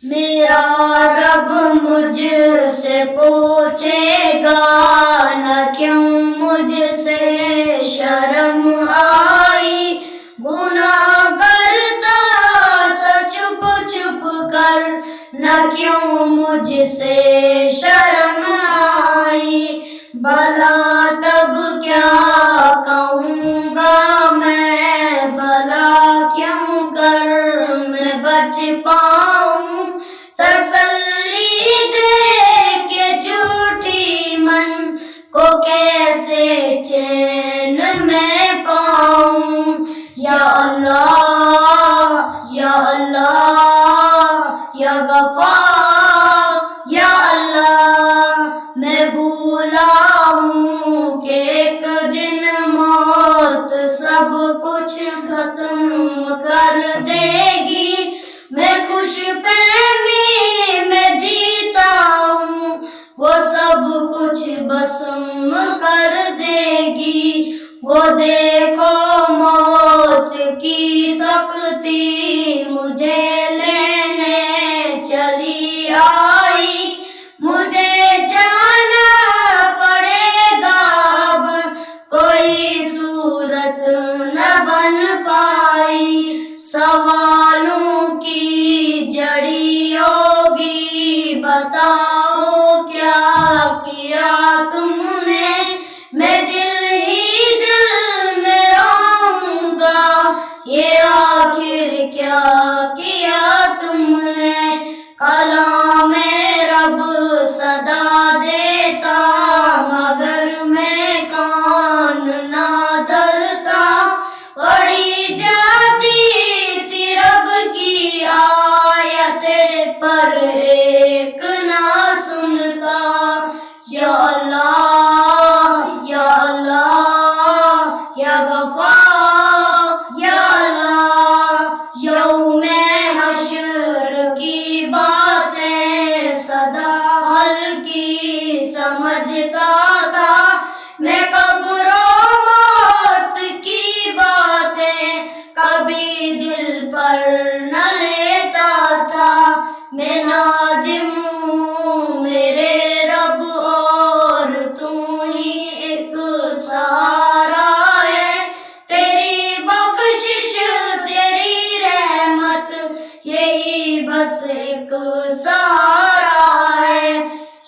میرا رب مجھ سے پوچھے گا نہ کیوں مجھ سے شرم آئی، گناہ کرتا تھا چھپ چھپ کر نہ کیوں مجھ سے شرم آئی، بھلا تب کیا کہوں گا میں، بھلا کیوں کر میں بچ پاؤں، تسلی دے کے جھوٹی من کو کیسے چین میں پاؤں، یا اللہ یا اللہ یا غفار یا اللہ، میں بھولا ہوں کہ ایک دن موت سب کچھ ختم کر دے گی، میں خوش فہمی میں جیتا ہوں وہ سب کچھ بسم کر دے گی، وہ دیکھو موت کی سختی مجھے لینے چلی آئی، مجھے جانا پڑے گا اب کوئی صورت نہ بن پائی، سوالوں کی جڑی ہوگی بتاؤ کیا کیا تم نے، میں دل ہی دل میں روؤں گا یہ آخر کیا کیا تم نے، کلام رب صدا دیتا مگر میں کان نہ دھرتا، پڑھی جاتی تھی رب کی آیتیں پر ایک نہ سنتا، یا اللہ یا اللہ یا غفار یا اللہ، یوم حشر کی باتیں سدا ہلکی سمجھتا تھا میں، قبر و موت کی باتیں کبھی دل پر نہ لیتا تھا، میں نادم ہوں میرے رب اور تو ہی ایک سہارا ہے، تیری بخشش تیری رحمت یہی بس ایک سہارا ہے،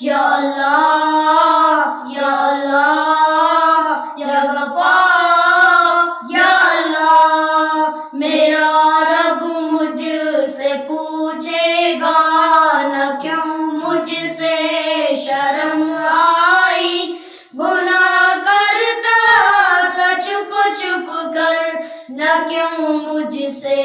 یا اللہ یا اللہ یا غفار یا اللہ، میرا رب مجھ سے پوچھے گا نہ کیوں مجھ سے شرم آئی، گناہ کرتا تھا چھپ چھپ کر نہ کیوں مجھ سے